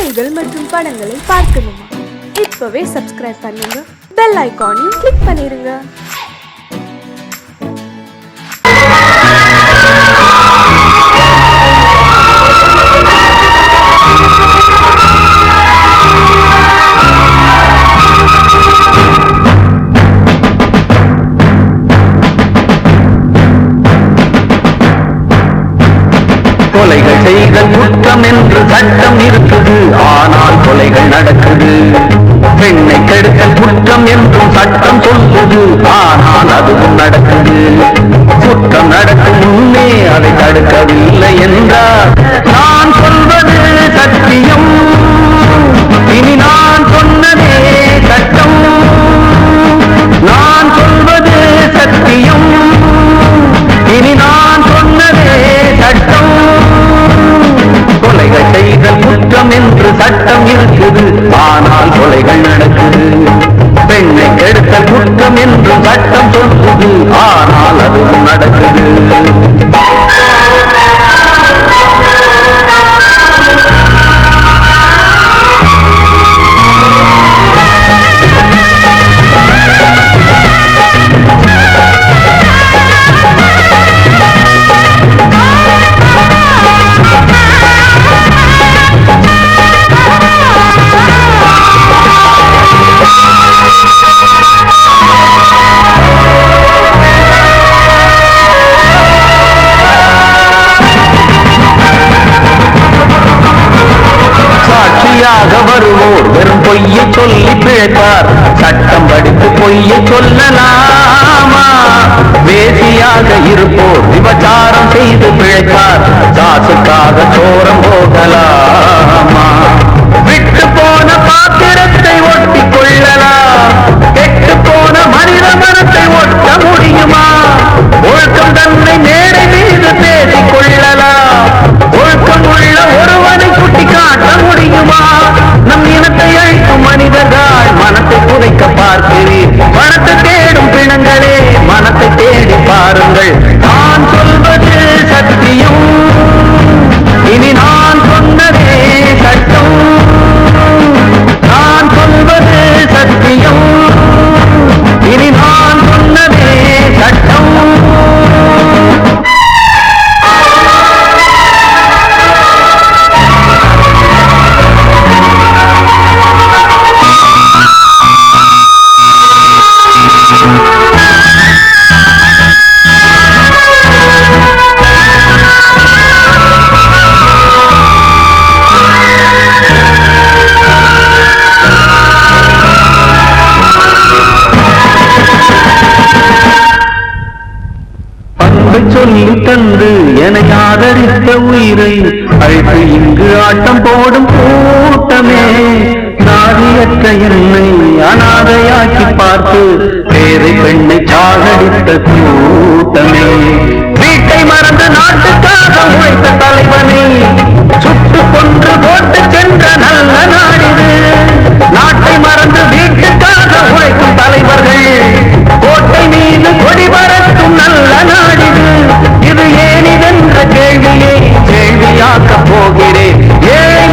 செய்திகள் மற்றும் படங்களை பார்க்கணுமா? இப்பவே சப்ஸ்கிரைப் பண்ணுங்க, பெல் ஐகானையும் கிளிக் பண்ணிருங்க. கொலைகள் செய்தல் குற்றம் என்று சட்டம் இருக்குது, ஆனால் கொலைகள் நடக்குது. பெண்ணை கெடுத்தல் குற்றம் என்றும் சட்டம் சொல்லுது, ஆனால் அதுவும் நடக்குது. குற்றம் நடக்கும் முன்னே அதை தடுக்கவில்லை என்றால் நான் சொல்வது சத்தியம், இனி நான் சொன்னதே சட்டம். நான் சொல்வது சத்தியம், இனி நான் சொன்னதே சட்டம். கொலைகள் செய்தல் குற்றம் என்று சட்டம் இருக்குது, ஆனால் கொலைகள் நடக்குது. பெண்ணை கெடுத்தல் குற்றம் என்று சட்டம் சொல்லுது, ஆனால் அதுவும் நடக்குது. வருவோர் வெறும் பொய்யை சொல்லி பிழைப்பார், சட்டம் படித்து பொய்யை சொல்லலாமா? வேசியாக இருப்போர் விபச்சாரம் செய்து பிழைப்பார், காசுக்காக சோரம் போகலாமா? விட்டு போன பாத்திரத்தை ஒட்டி கொள்ளலாம், கெட்டு போன மனித மனத்தை ஒட்ட முடியுமா? ஒழுக்கம் தன்னை மேடை மீது பேசிக் கொள்ளலாம், ஒழுக்கம் உள்ள ஒருவனை சுட்டி காட்ட முடியுமா? நம் இனத்தை அழிக்கும் மனிதர்கள் மனத்தை புதைக்க பார்க்கிறீர். மனத்தை தேடும் பிணங்களே, மனத்தை தேடி பாருங்கள். நான் சொல்வது சத்தியம், இனி நான் சொன்னதே சட்டம். நான் சொல்வது சத்தியம், இனி நான் சொன்னதே சட்டம். சொல்லி தந்து என ஆதரித்த உயிரை அழைத்து இங்கு ஆட்டம் போடும் கூட்டமே, நாதியற்ற என்னை அனாதையாக்கி பார்த்து பேரை பெண்ணை சாகடித்த கூட்டமே, வீட்டை மறந்து நாட்டுக்காக உழைத்த தலைவனை சுட்டு கொன்று போட்டு சென்ற நல்ல நாடிது. நாட்டை மறந்து வீட்டுக்காக உழைக்கும் தலைவர்கள் கோட்டை மீது கொடி பறக்கும் நல்ல நாடிது. இது ஏனிதென்ற கேள்வியை கேள்வியாக்கப் போகிறேன். ஏழை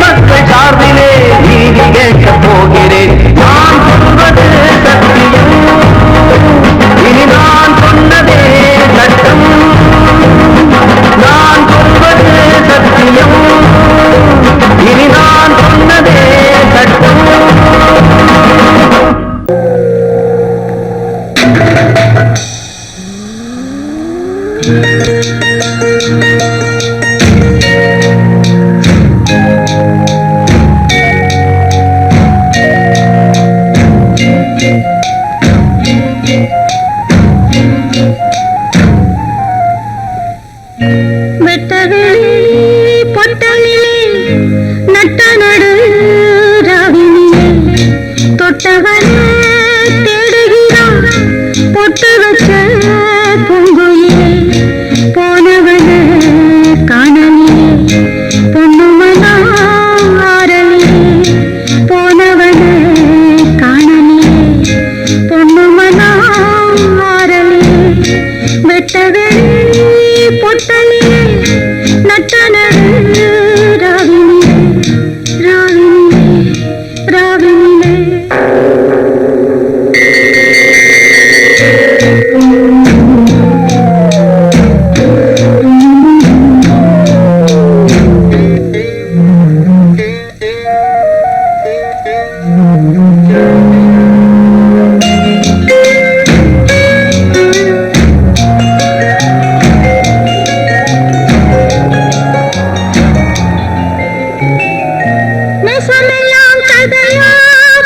நெசமெல்லாம் கதையா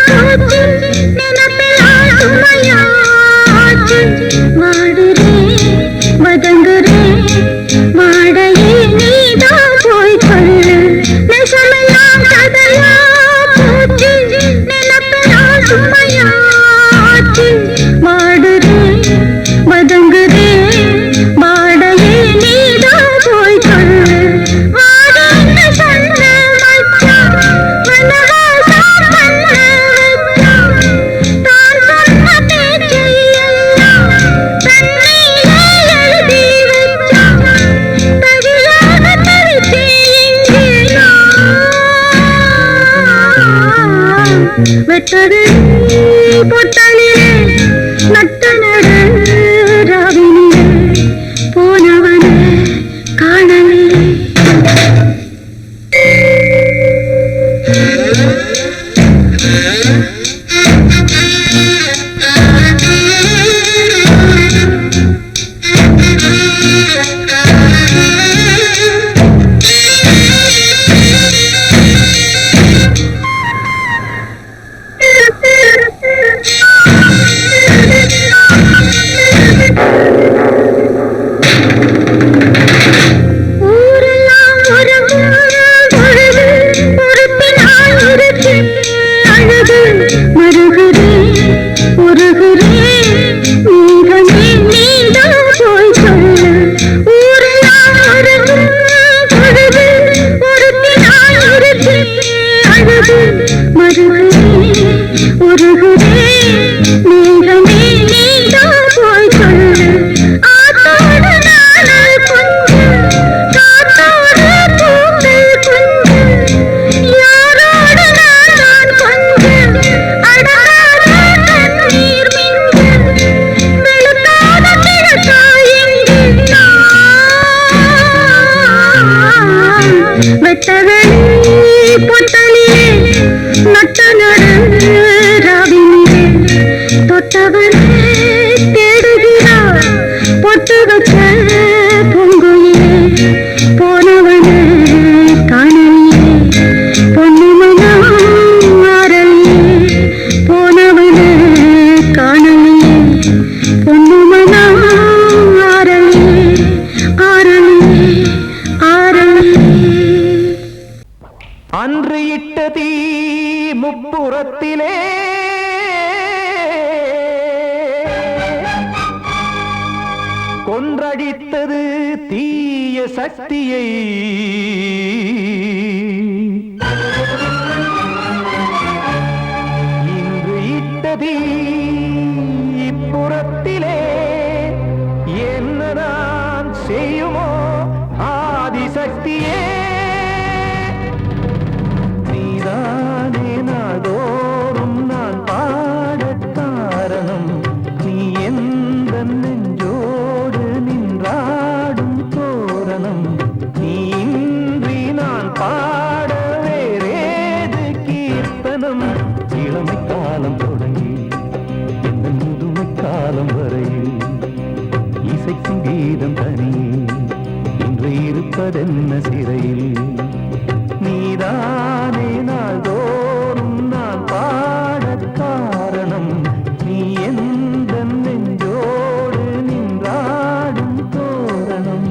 போச்சு நினைப்பெல்லாம் சுமையாச்சு வாடுறேன் வதங்குறேன் வாடையே நீதான் போய் சொல்லு நெசமெல்லாம் கதையா போச்சு நினைப்பெல்லாம் சுமையாச்சு வாடுறேன் வதங்குறேன் வாடையே நீதான் போய் சொல்லு வாடன்னு சொன்ன மச்சான் வனவாசா பண்ண வச்சான் தான் சொன்ன பேச்சை எல்லாம் தண்ணியிலே எழுதி வச்சான் தவியாக தவித்தேன் இங்கே நான் வெட்டது பொட்டலிலே நட்ட நடு ராவினிலே போனவனே காணவில்லை ஊரெல்லாம் உறங்கும் பொழுது பொறுப்பினால் இருக்கு அழுது மருகுறேன் உருகுறேன் நீகமே நீதான் போய் சொல்லு ஊரெல்லாம் உறங்கும் பொழுது பொறுப்பினால் இருக்கு அழுது மருகுறேன் உருகுறேன் நீகமே நீதான் போய் சொல்லு ஆத்தோடு நாள் கொஞ்சம் காத்தோடு பூக்கள் கொஞ்சம் யாரோடு நான் கொஞ்சம் அடராத கண்ணீர் மிஞ்சம் வெளுக்காத கிழக்காய் எங்கே நான் வெட்டவெளி பொட்டலிலே நட்ட நடு ராவினிலே தொட்டவனே தேடுகிறார் பொட்டு வச்ச பொங்குயிலே போனவனே காணலியே பொன்னுமனா ஆரலியே போனவனே காணலியே பொன்னுமனா ஆரலியே ஆரலியே ஆரலியே அன்று இட்ட தீ முப்புறத்திலே கொன்றடித்தது தீய சக்தியை இன்று இட்ட தீ இப்புறத்திலே என்னதான் செய்யுமோ ஆதிசக்தியே நீதானே நாள்தோறும் நான் பாடக் காரணம் நீ எந்த நெஞ்சோடு நின்றாடும் தோரணம் நீ இன்றி நான் பாட வேறேது கீர்த்தனம் இளமை காலம் தொடங்கி எந்த முதுமை காலம் வரையில் இசைக்கும் கீதம் தனியே இன்று இருப்பதென்ன சிறையில் நீதானே நாள்தோறும் நான் பாடக் காரணம் நீ எந்த நெஞ்சோடு நின்றாடும் தோரணம்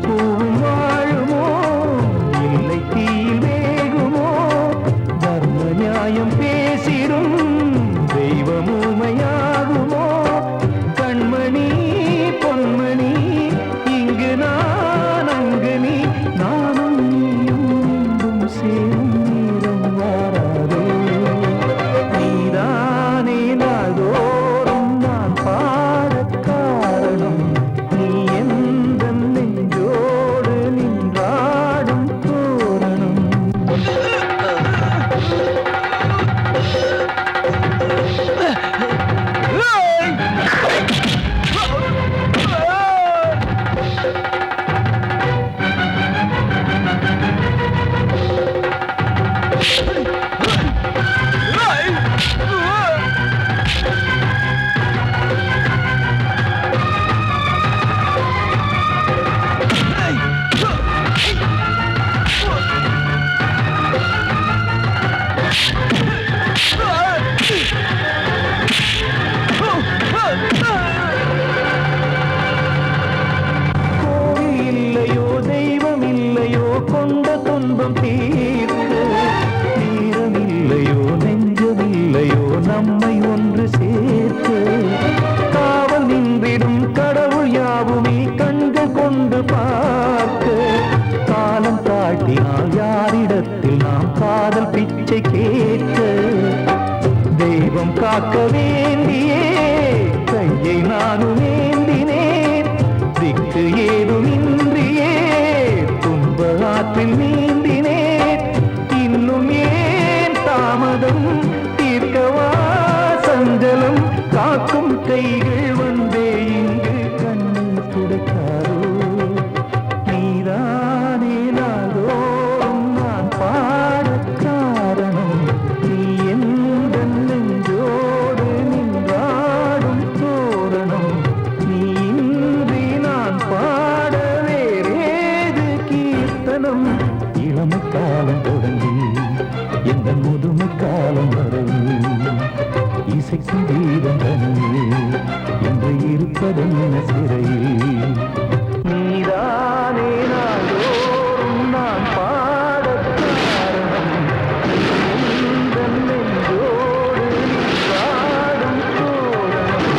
பூவும் வாழுமோ இல்லை தீயில் வேகுமோ தர்ம நியாயம் பேசி தெய்வமூமையாகுமோ கண்மணி பொன்மணி இங்கு நான் அங்கு நீ நானும் நீயும் மீண்டும் சேரும் நேரம் வாராதே நீதானே நாள்தோறும் நான் பாடக் காரணம் நீ எந்த நெஞ்சோடு நின்றாடும் தோரணம் கோவில் இல்லையோ தெய்வம் இல்லையோ கொண்ட துன்பம் தீர்க்க நேரம் இல்லையோ நெஞ்சம் இல்லையோ நம்மை ஒன்று சேர்க்க காவல் நின்றிடும் கடவுள் யாவுமே கண்கள் கொண்டு பார்க்க காலம் தாட்டினால் யாரிடத்தில் நாம் காதல் பிச்சை கேட்க தெய்வம் காக்க வேண்டியே கையை நானும் ஏந்தினேன் திக்கு ஏதுமின்றியே துன்ப ஆற்றில் நீந்தினேன் இன்னும் ஏன் தாமதம் தீர்க்கவா சஞ்சலம் காக்கும் கைகள் வந்தே இங்கு கண்ணீர் துடைக்காரோ நீதானே நாளோறும் நான் பாடக் காரணம் நீ எந்த நெஞ்சோடு நின்றாடும் தோரணம் நீ இன்றி நான் பாட வேறேது கீர்த்தனம் இளமை காலம் தொடங்கி எந்த முதுமை காலம் வரை இசை சங்கீதம் தனியே என்று இருப்பதென்ன சிறையில் நீதானே நாளோறும் நான் பாடக் காரணம் எந்த நெஞ்சோடு நின்றாடும் தோரணம்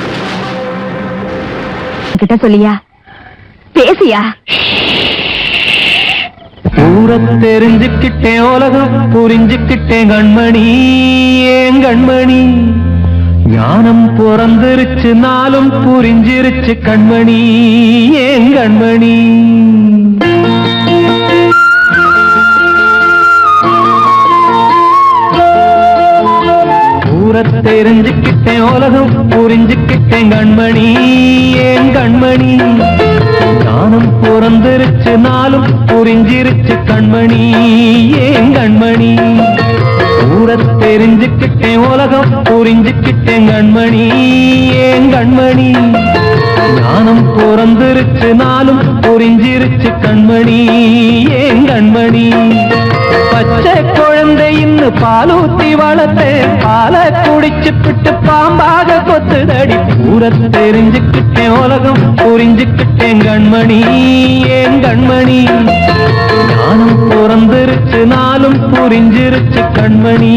கிட்ட சொல்லியா பேசியா ஊரத் தெரிஞ்சுக்கிட்டேன் உலகம் புரிஞ்சுக்கிட்டேன் கண்மணி ஏன் கண்மணி ஞானம் பிறந்திருச்சு நாளும் புரிஞ்சிருச்சு கண்மணி ஏன் கண்மணி ஊரத் தெரிஞ்சுக்கிட்டேன் உலகம் புரிஞ்சுக்கிட்டேன் கண்மணி ஏன் கண்மணி ஞானம் பிறந்திருச்சு நாளும் புரிஞ்சிருச்சு கண்மணி ஏன் கண்மணி ஊரத் தெரிஞ்சுக்கிட்டேன் உலகம் புரிஞ்சுக்கிட்டேன் கண்மணி ஏன் கண்மணி ஞானம் பிறந்திருச்சு நாளும் புரிஞ்சிருச்சு கண்மணி ஏன் கண்மணி பச்சை குழந்தை இன்னும் பாலூத்தி வளர்த்தேன் பாலை குடிச்சு பிட்டு பாம்பாக கொத்துதடி ஊரத் தெரிஞ்சுக்கிட்டேன் உலகம் புரிஞ்சுக்கிட்டேன் கண்மணி ஏன் கண்மணி ஞானம் பிறந்திருச்சு நாளும் புரிஞ்சிருச்சு கண்மணி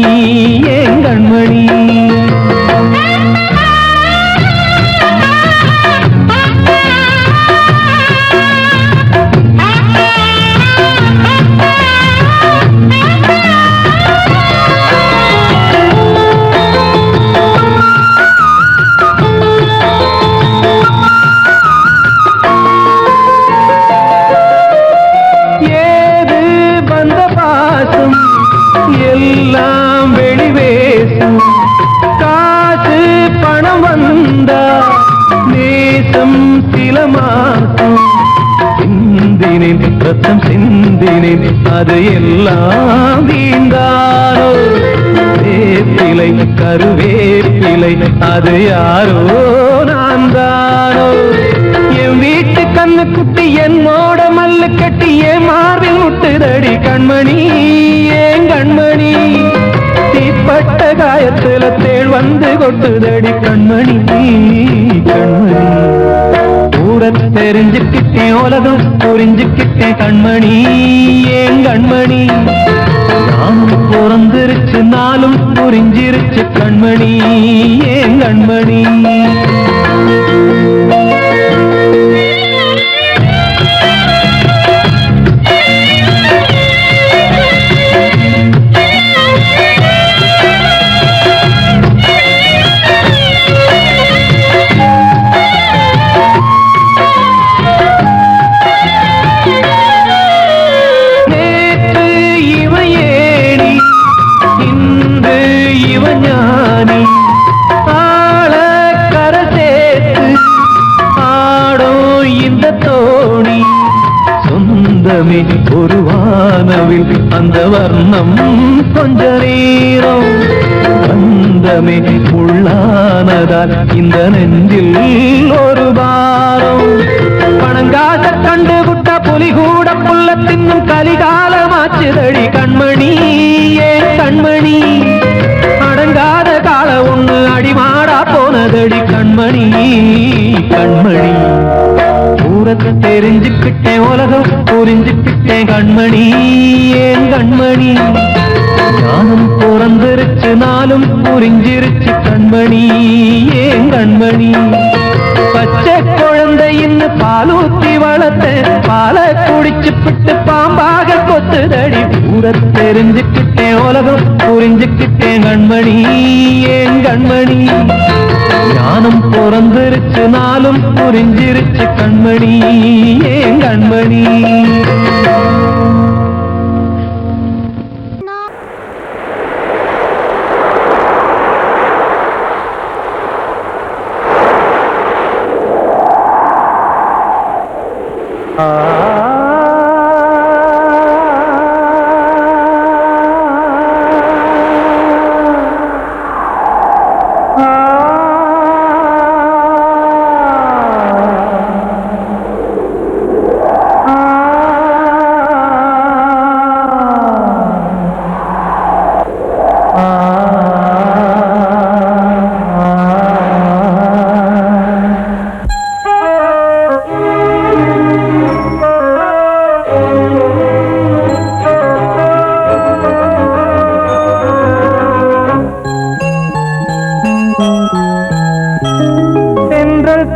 ஏன் கண்மணி எல்லாம் வெளிவேசும் காசு பணம் வந்தா நேசம் சில மாசம் சிந்தினேன் ரத்தம் சிந்தினேன் அது எல்லாம் வீந்தாரோ வேப்பிலை கருவேப்பிலை அது யாரோ நான் தானோ என் வீட்டு கண்ணு குட்டி என்னோட மல்லு கட்டி என் மார்பில் முட்டுதடி கண்மணி ஏன் கண்மணி தீப்பட்ட காயத்துல தேள் வந்து கொட்டுதடி கண்மணி கண்மணி ஊரத் தெரிஞ்சுக்கிட்டேன் உலகம் புரிஞ்சுக்கிட்டேன் கண்மணி ஏன் கண்மணி நானும் பிறந்திருச்சு நாளும் புரிஞ்சிருச்சு கண்மணி ஏன் கண்மணி ஒரு வானவில் அந்த வர்ணம் கொஞ்ச நேரம் பந்தமே உள்ளானதால் இந்த நெஞ்சில் ஒரு பாரம் பணங்காச கண்டு விட்ட புலி கூட புல்ல தின்னும் கலிகாலமாச்சுதடி கண்மணி ஏன் கண்மணி அடங்காத கால ஒண்ணு அடிமாடா போனதடி கண்மணி கண்மணி ஊரத்தை தெரிஞ்சுக்கிட்டேன் உலகம் புரிஞ்சுக்கிட்டேன் கண்மணி ஏன் கண்மணி ஞானம் பிறந்திருச்சு நாளும் புரிஞ்சிருச்சு கண்மணி ஏன் கண்மணி பச்சை குழந்தையின்னு பாலூத்தி வளர்த்த பாலை குடிச்சு பிட்டு பாம்பாக கொத்துதடி ஊரத்தை தெரிஞ்சுக்கிட்டேன் உலகம் புரிஞ்சுக்கிட்டேன் கண்மணி ஏன் கண்மணி ஞானம் பிறந்திருச்சு நாளும் புரிஞ்சிருச்சு கண்மணி ஏன் கண்மணி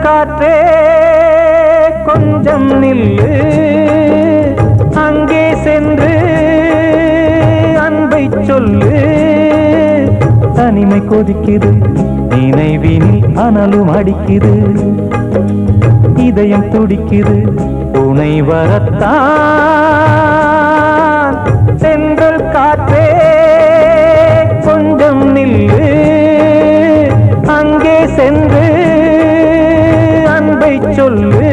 காற்றே கொஞ்சம் நில்லு அங்கே சென்று அன்பை சொல்லு தனிமை கொதிக்குது நினைவினில் அனலும் அடிக்குது இதயம் துடிக்குது துணை வரத்தான் சென்றல் காற்றே கொஞ்சம் நில்லு அங்கே சென்று அன்பை சொல்லு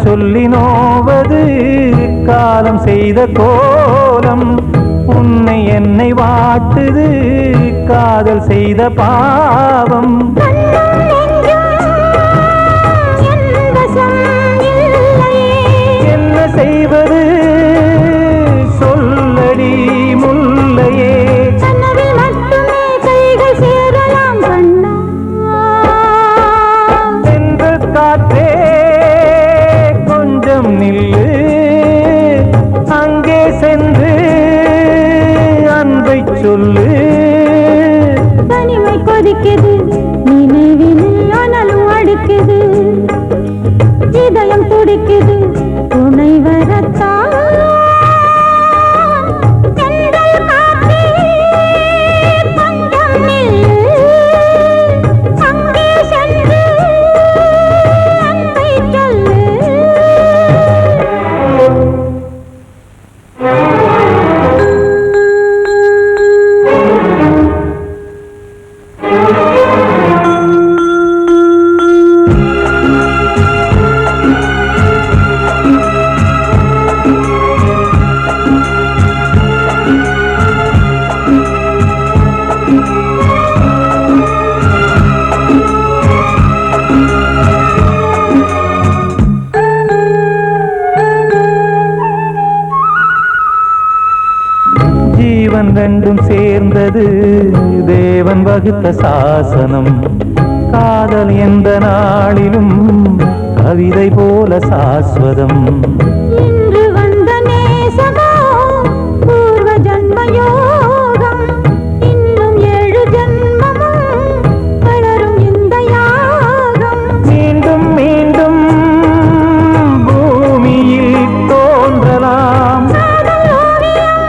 சொல்லி நோவது காலம் செய்த கோலம் உன்னை என்னை வாட்டுது காதல் செய்த பாவம் என்ன செய்வது சொல்லடி முல்லையே சென்று காற்றே நில்லு அங்கே சென்று அன்பை சொல்லு தனிமை கொதிக்குது நினைவினில் அனலும் அடிக்குது இதயம் துடிக்குது துணை வரத்தான் ஜீவன் ரெண்டும் சேர்ந்தது தேவன் வகுத்த சாசனம். காதல் எந்த நாளிலும் கவிதை போல சாஸ்வதம். இன்று வந்த நேசமோ பூர்வ ஜன்ம யோகம். இன்னும் 7 ஜன்மமும் வளரும் இந்த யாகம். மீண்டும் மீண்டும் பூமியில் தோன்றலாம். காதல் ஓவியம்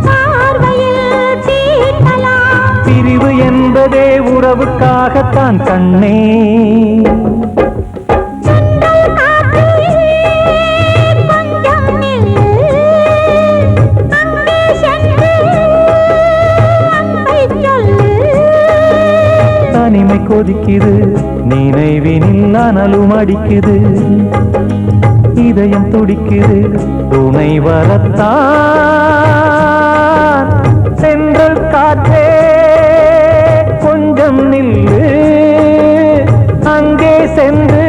பார்வையில் தீட்டலாம். பிரிவு என்பதே உறவுக்காகத்தான் கண்ணே. செந்தல் காற்றே கொஞ்சம் நில்லு. அங்கே சென்று அன்பை சொல்லு. தனிமை கொதிக்குது நினைவினில் அனலும் அடிக்குது. இதயம் துடிக்குது துணை வரத்தான். சென்றல் காற்றே கொஞ்சம் நில்லு. அங்கே சென்று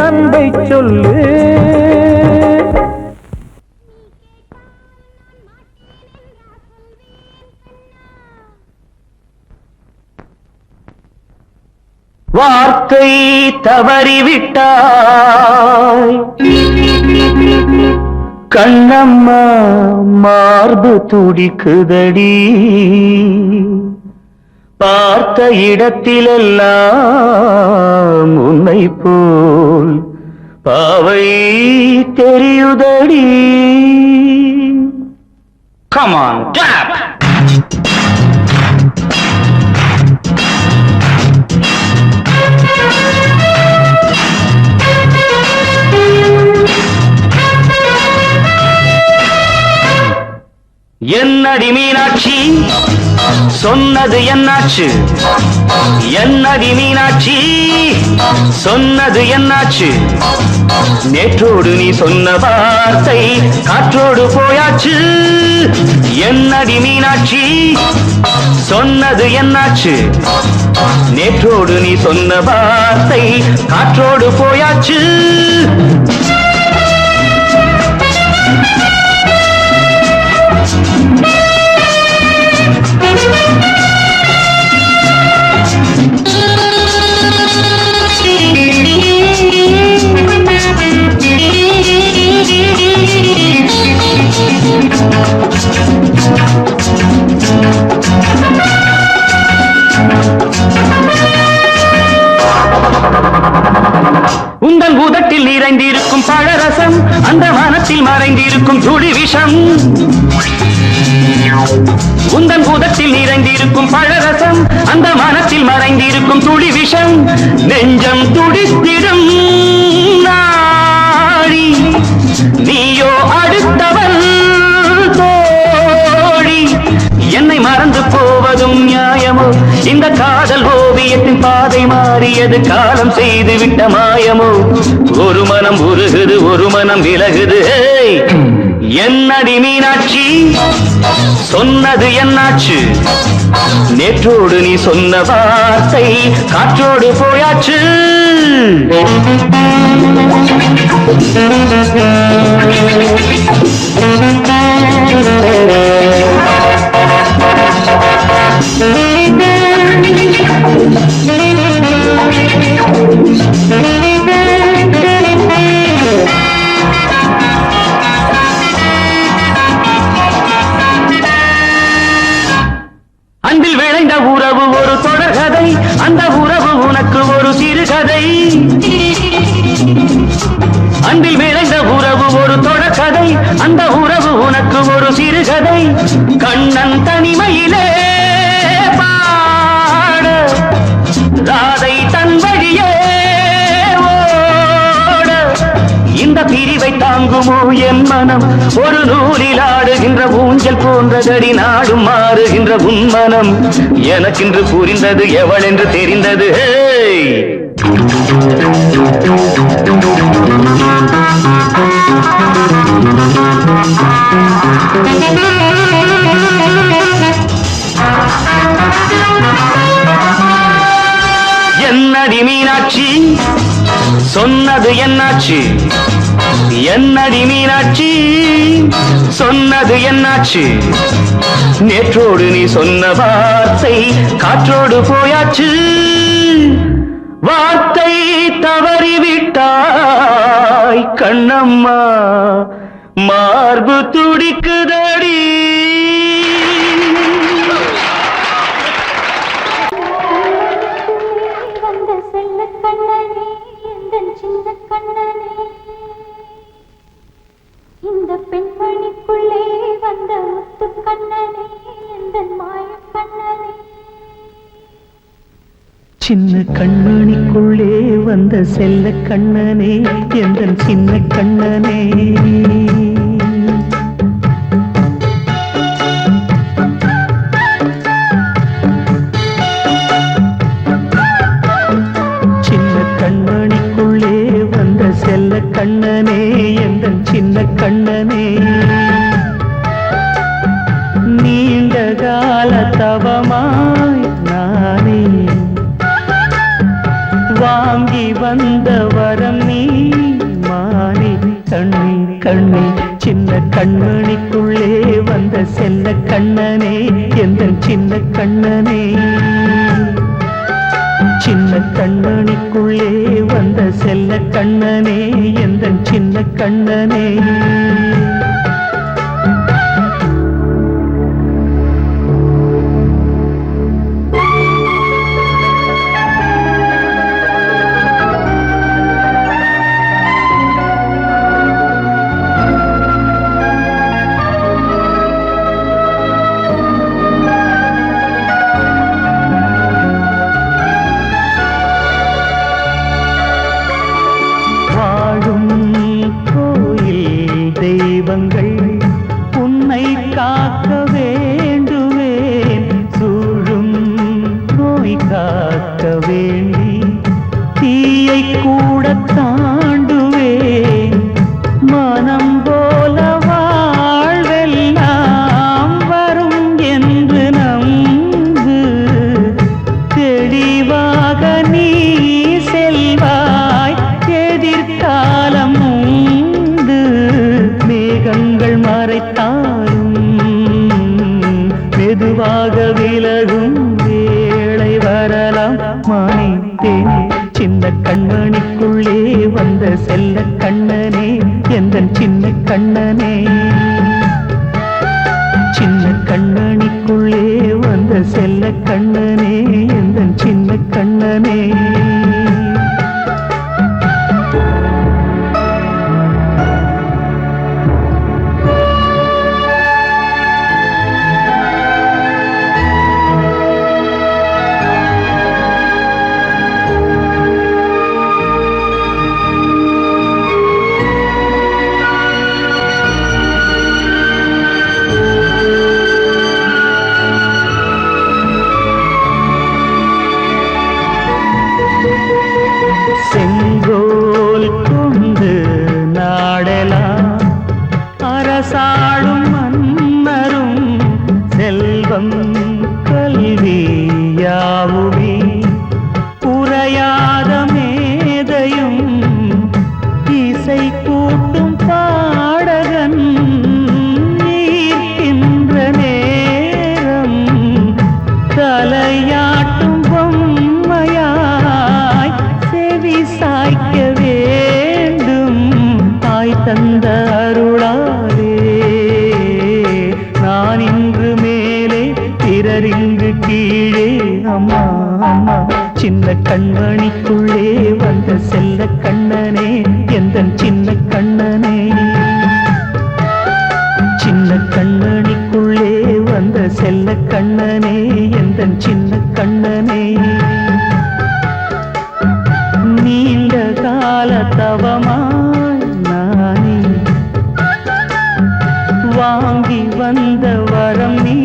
அன்பை சொல்லு. வார்த்தை தவறிவிட்டாய் கண்ணம்மா மார்பு துடிக்குதடி. பார்த்த இடத்திலெல்லாம் உன்னை போல் பாவை தெரியுதடி. Come on, clap! என்னடி மீனாட்சி சொன்னது என்னாச்சு? என்னடி மீனாட்சி சொன்னது என்னாச்சு? நேற்றோடு நீ சொன்ன வார்த்தை காற்றோடு போயாச்சு. என்னடி மீனாட்சி சொன்னது என்னாச்சு? நேற்றோடு நீ சொன்ன வார்த்தை காற்றோடு போயாச்சு. உந்தன் உதட்டில் நிறைந்திருக்கும் பழரசம் அந்த வானத்தில் மறைந்திருக்கும் துளி விஷம். உந்தன் உதட்டில் நிறைந்திருக்கும் பழரசம் அந்த வானத்தில் மறைந்திருக்கும் துளி விஷம். நெஞ்சம் துடித்திடும் நாடி நீயோ அடுத்தவன் தோழி. என்னை மறந்து போவதும் நியாயமோ? இந்த காதல் ஓவியத்தின் பாதை மாறியது காலம் செய்து விட்ட மாயமோ? ஒரு மனம் உருகுது ஒரு மனம் விலகுது. என்னடி மீனாட்சி சொன்னது என்னாச்சு? நேற்றோடு நீ சொன்ன வார்த்தை காற்றோடு போயாச்சு. அன்பில் விளைந்த உறவு ஒரு தொடர்கதை. அந்த உறவு உனக்கு ஒரு சிறுகதை. அன்பில் விளைந்த உறவு ஒரு தொடர்கதை. அந்த உறவு உனக்கு ஒரு சிறுகதை. கண்ணன் தனிமையிலே பாட ராதை தன் வழியே ஓட. இந்த பிரிவை தாங்குமோ என் மனம்? ஒரு நூலில் ஆடுகின்ற ஊஞ்சல் போன்றதடி நாடும் மாறுகின்ற உன்மனம். எனக்கென்று புரிந்தது எவள் என்று தெரிந்தது. என்னடி மீனாட்சி சொன்னது என்னாச்சு? என்னடி மீனாட்சி சொன்னது என்னாச்சு நேற்றோடு நீ சொன்ன வார்த்தை காற்றோடு போயாச்சு வார்த்தை தவறிவிட்டாய் கண்ணம்மா மார்பு துடிக்குதடி வந்த செல்ல கண்ணனே எந்தன் சின்ன கண்ணனே இந்த பெண்மணிக்குள்ளே வந்த முத்து கண்ணனே எந்தன் மாய கண்ணனே சின்ன கண்மணிக்குள்ளே வந்த செல்ல கண்ணனே எந்தன் சின்ன கண்ணனே சின்ன கண்மணிக்குள்ளே வந்த செல்ல கண்ணனே எந்தன் சின்ன கண்ணனே நீண்ட கால தவமாய் நானே வாங்கி வந்த வரம் நீ மாறி கண்ணி கண்ணி சின்ன கண்மணிக்குள்ளே வந்த செல்ல கண்ணனே எந்தன் சின்ன கண்ணனே சின்ன கண்மணிக்குள்ளே வந்த செல்ல கண்ணனே எந்தன் சின்ன கண்ணனே உன்னை காக்க வேண்டுவேன் சூழும் நோய் காக்க வேண்டி தீயை கூட தாண்டுவேன் மனம் போல வாழ்வெல்லாம் வரும் என்று நம்பு தெளிவாக நீ செல்வாய் எதிர்காலம் மேகங்கள் மறைத்தாலும் மெதுவாக விலகும் வேளை வரலாம் மானித்தேனே சின்ன கண்மணிக்குள்ளே வந்த செல்ல கண்ணனே எந்தன் சின்ன கண்ணனே சின்ன கண்மணிக்குள்ளே வந்த செல்ல கண்ணனே எந்தன் சின்ன கண்ணனே செங்கோல் கொண்டு நாடலாம் அரசாளும் மன்னரும் செல்வம் கல்வியாவுமே குறையாத மேதையும் இசை கூட்டும் பாடகன் ஈர்க்கின்ற நேரம் தலையாட்டும் பொம்மையாய் சாய்க்க வேண்டும் தாய் தந்த அருளாலே நான் இன்று மேலே பிறரிங்கு கீழே அம்மா அம்மா சின்ன கண்மணிக்குள்ளே வந்த செல்ல கண்ணனே எந்தன் சின்ன கண்ணனே சின்ன கண்மணிக்குள்ளே வந்த செல்ல கண்ணனே எந்தன் சின்ன கண்ணனே நீண்ட கால தவமாய் நானே வாங்கி வந்த வரம் நீ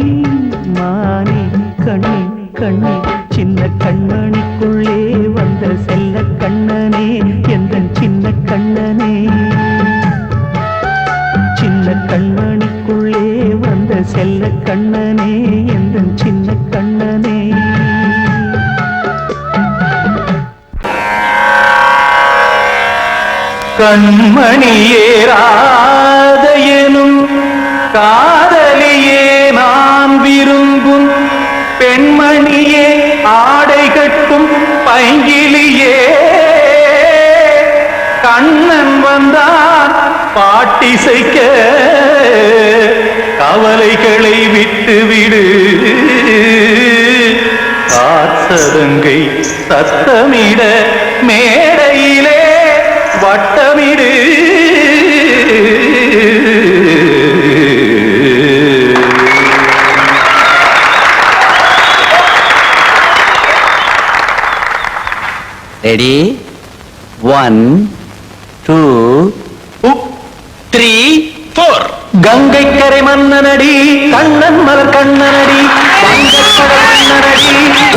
மானே கண்ணி கண்ணி சின்ன கண்மணிக்குள்ளே வந்த செல்ல கண்ணனே எந்தன் சின்ன கண்ணனே சின்ன கண்மணிக்குள்ளே வந்த செல்ல கண்ணனே எந்தன் சின்ன கண்ணனே கண்மணியேராத எனும் காதலியே நான் விரும்பும் பெண்மணியே ஆடை கட்டும் பைங்கிலியே கண்ணன் வந்தான் பாட்டிசைக்க கவலைகளை விட்டுவிடு காசதங்கை சத்தமிட மேடையிலே வட்டமிடு ரெடி 1 2 3 4 கங்கை கரை மன்னனடி கண்ணன் மலர் கண்ணனடி வங்கக்கடல் மன்னனடி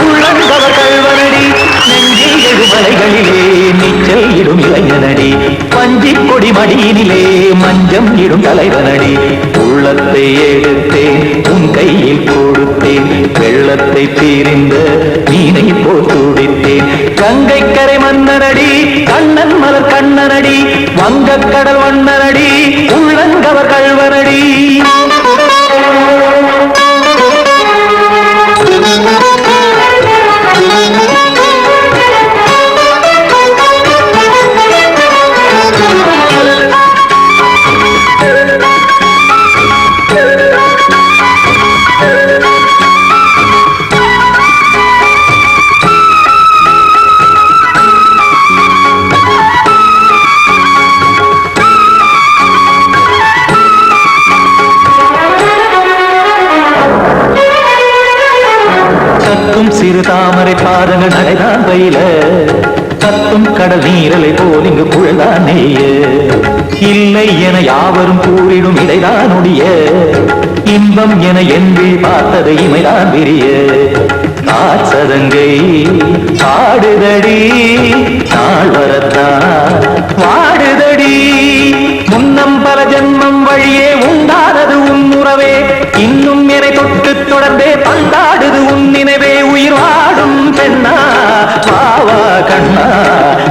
உள்ளங்கவர் கல்வனடி நெஞ்சில் எழுமலைகளிலே நீச்சல் இடும் இளைஞனடி பஞ்சி கொடி மடியினிலே மஞ்சம் இடும் தலைவனடி உள்ளத்தை எடுத்தேன் உன் கையில் கொடுத்தேன் வெள்ளத்தை தீரிந்த மீனை போல் துடித்தேன் கங்கை கரை மன்னனடி கண்ணன் மலர் கண்ணனடி வங்கக்கடல் வண்ணனடி உள்ளங்கவர் கல்வனடி சிறு தாமரை பாதங்கள் நடைதான் பயில கத்தும் கடல் நீரலை போல் இங்கு புழதான் நெய்ய இல்லை என யாவரும் கூறிடும் இடைதான் ஒடிய இன்பம் என என்று பார்த்தது இமைதான் விரிய காசதங்கை பாடுதடி நாள் வரத்தான் வாடுதடி முன்னம் பல ஜென்மம் வழியே உண்டானது உன் உறவே இன்னும் என்னை தொட்டு தொடர்ந்தே பந்தாடுது உன் நினைவே உயிர் வாடும் பெண்ணா வாவா கண்ணா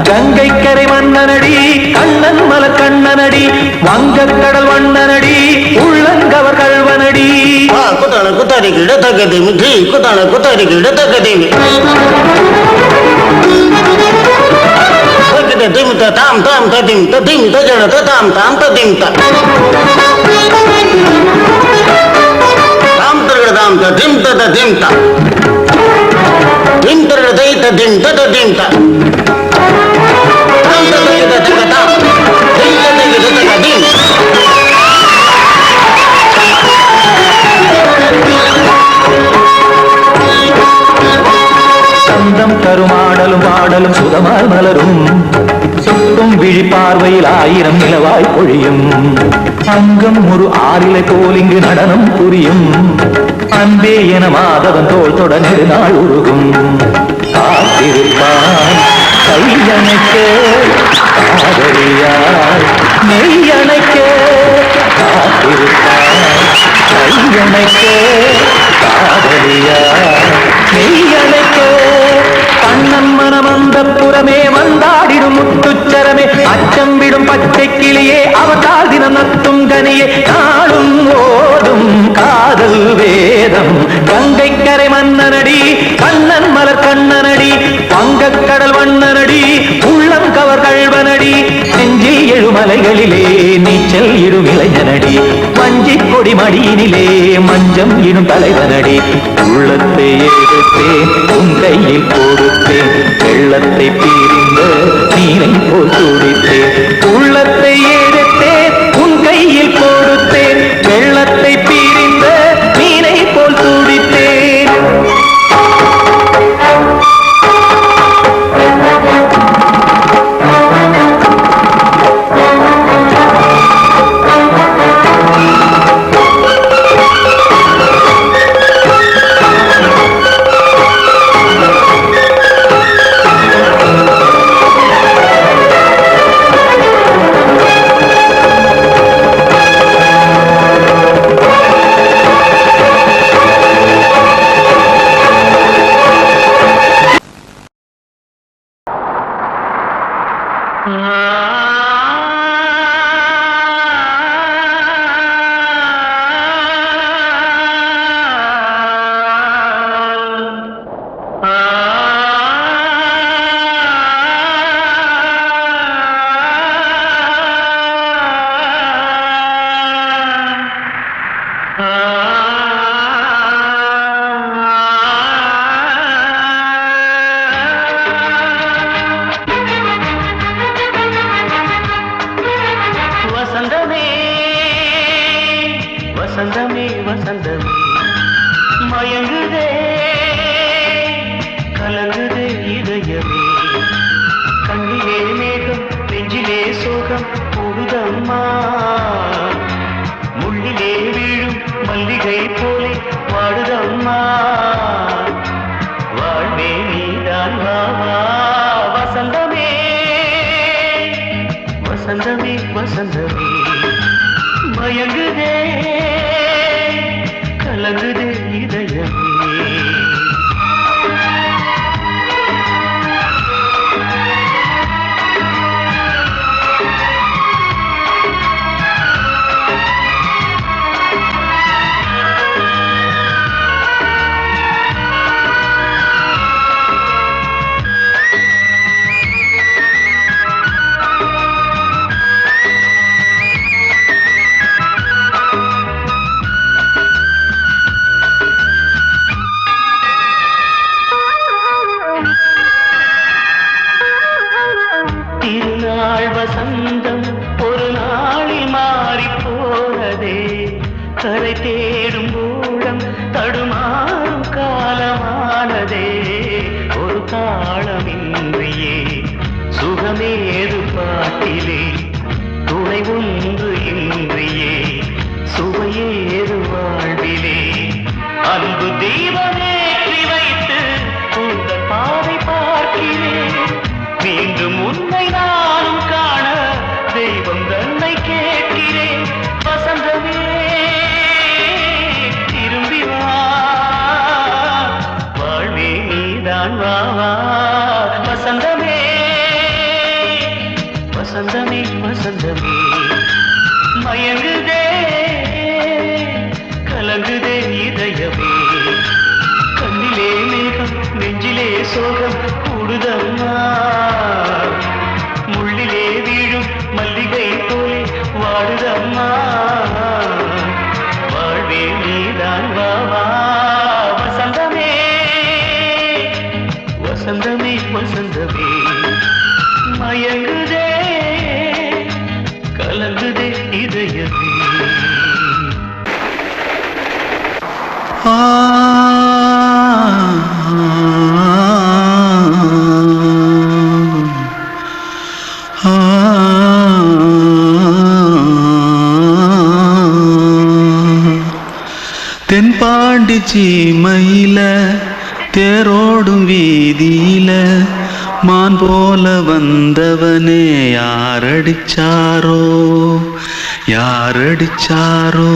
கங்கை கரை மன்னனடி கண்ணன் மலர் கண்ணனடி வங்கக்கடல் வண்ணனடி உள்ளங்கவர் கல்வனடி குத்தான குத்தாரி கிட தக்கதேவி ஜி குத்தான குத்தாரி கிட தக்கதேவி திமித்த தாம் தாம் ததிம் ததிம் தஜட தாம் தாம் ததிம் தாம் தரகட தாம் ததிம் ததிம் தாம் திம் தரகட தை ததிம் ததிம் தாம் தாம் ததிம் ததிம் தாம் திம் ததிம் ததிம் சந்தம் கருமாடலும் பாடலும் சுதமாய் மலரும் சுற்றும் விழி பார்வையில் ஆயிரம் நிலவாய் பொழியும் அங்கம் ஒரு ஆறிலை போல் இங்கு நடனம் புரியும் அன்பே என மாதவன் தோல் தொட நெடுநாள் உருகும் காத்திருப்பான் கையணைக்க காதலியார் மெய்யணைக்க காத்திருப்பான் கையணைக்க காதலியார் மெய்யணைக்க கண்ணன் மனமந்த புறமே வந்தாடிடும் முத்துச்சரமே அச்சம் விடும் பச்சை கிளியே அவதால் தினம் நத்தும் கனியே நாளும் ஓடும் காதல் வேதம் கங்கை கரை மன்னனடி கண்ணன் மலர் கண்ணனடி வங்கக்கடல் வண்ணனடி உள்ளம் கவர் கல்வனடி நெஞ்சில் எழுமலைகளிலே நீச்சல் இடும் இளைஞனடி வஞ்சி கொடி மடியினிலே மஞ்சம் இடும் தலைவனடி உள்ளத்தை எடுத்தேன் உன் கையில் கொடுத்தேன் வெள்ளத்தை பீரிந்த நீரை போல் துடித்தேன் உள்ளத்தை எடுத்தேன் உன் கையில் கொடுத்தேன் வெள்ளத்தை பீரிந்த நீரை போல் துடித்தேன் வசந்தமே வசந்தமே வசந்தமே மயங்குதே கலங்குதே இதயமே கண்ணிலே மேகம் நெஞ்சிலே சோகம் கூடுதம்மா முள்ளிலே வீழும் மல்லிகை போலே வாடுதம்மா வாழ்வே நீதான் வாவா வசந்தமே வசந்தமே வசந்தமே மயங்குதே கலங்குதே இதயமே திருநாள் வசந்தம் ஒரு நாளில் மாறி போனதே கரை தேடும் ஊழம் தடுமாறும் காலமானதே ஒரு தாளமின்றியே சுகமேது பாட்டிலே துணை ஒன்று இன்றியே சுவையேது வாழ்விலே அன்பு தீபமேற்றி வைத்து உங்கள் பாதை பார்க்கிறேன் மீண்டும் உன்னை நானும் காண தெய்வம் தன்னை கேட்கிறேன் வசந்தமே திரும்பி வா வாழ்வே நீதான் வா வா வசந்தமே வசந்தமே வசந்தமே மயங்குதே கலங்குதே இதயமே கண்ணிலே மேகம் நெஞ்சிலே சோகம் கூடுதம்மா முள்ளிலே வீழும் மல்லிகை போலே வாடுதம்மா வாழ்வே நீதான் வா வா வசந்தமே வசந்தமே வசந்தமே மயங்குதே கலங்குதே இதயமே தென்பாண்டி சீமையில தேரோடும் வீதியில மான் போல வந்தவனே யாரடிச்சாரோ யாரடிச்சாரோ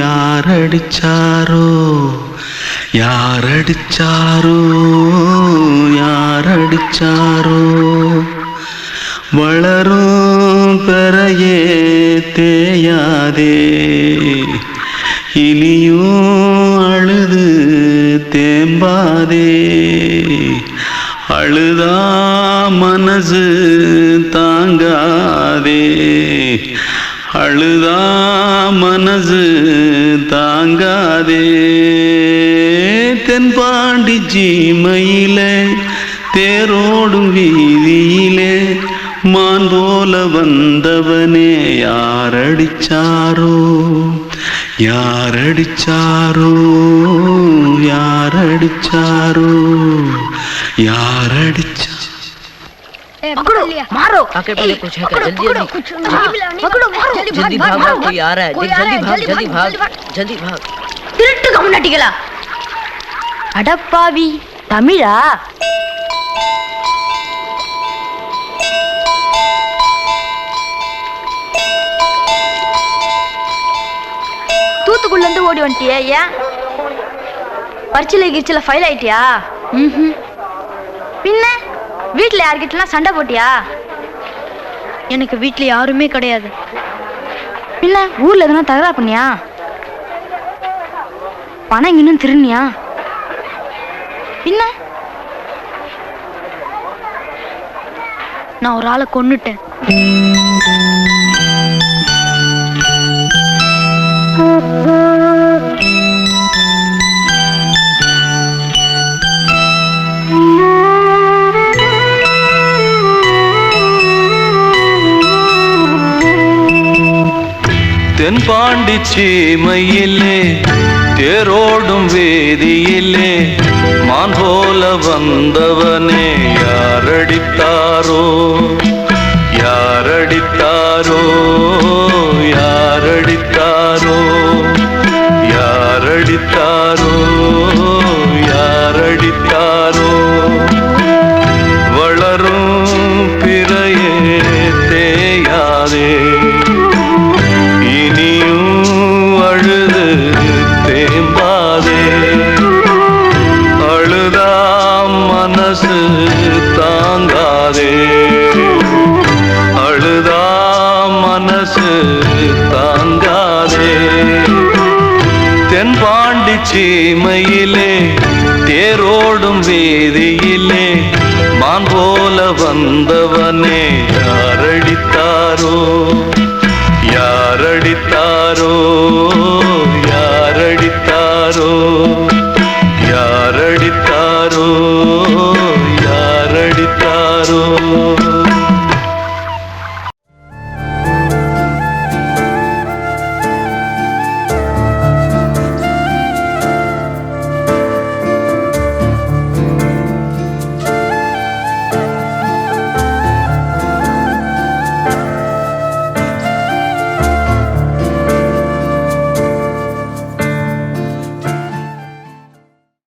யாரடிச்சாரோ யாரடிச்சாரோ யாரடிச்சாரோ வளரும் பெறையே தேயாதே இனியும் அழுது தேம்பாதே அழுதா மனசு தாங்காதே அழுதா மனசு தாங்காதே தென்பாண்டி சீமையிலே தேரோடும் வீதியிலே மான் போல வந்தவனே யாரடிச்சாரோ யாரடிச்சாரோ யாரடிச்சாரோ யாரடிச்சா पकड़ो मारो आके पहले कुछ है जल्दी जल्दी पकड़ो मारो जल्दी भाग भाग कोई आ रहा है जल्दी भाग जल्दी भाग திருட்டு கம்யூனிட்டிகளா அடப்பாவி தமிழா தூத்துக்குள்ள இருந்து ஓடி வந்துட்டியா ஏன் பரிச்சையில கிரிச்சில ஃபைல் ஆயிட்டியா பின்ன வீட்டுல யார்கிட்டலாம் சண்டை போட்டியா எனக்கு வீட்டுல யாருமே கிடையாது பின்ன ஊர்ல எதுனா தகராறு பண்ணியா பணம் இன்னும் திருநியா பின்ன நான் ஒரு ஆளை கொன்னுட்டேன் தென்பாண்டி சீமையிலே தேரோடும் வேதியிலே மான் போல வந்தவனே யாரடித்தாரோ யாரடித்தாரோ யாரடித்தாரோ யாரடித்தாரோ யாரடித்தாரோ வளரும் பிறையே தேயாதே இனியும் அழுது தேம்பாதே அழுதாம் மனசு தாங்காதே அழுதாம் மனசு தாங்காதே தென்பாண்டி சீமையிலே தேரோடும் வேதியிலே மான் போல வந்தவனே யாரடித்தாரோ யாரடித்தாரோ யாரடித்தாரோ யாரடித்தாரோ யாரடித்தாரோ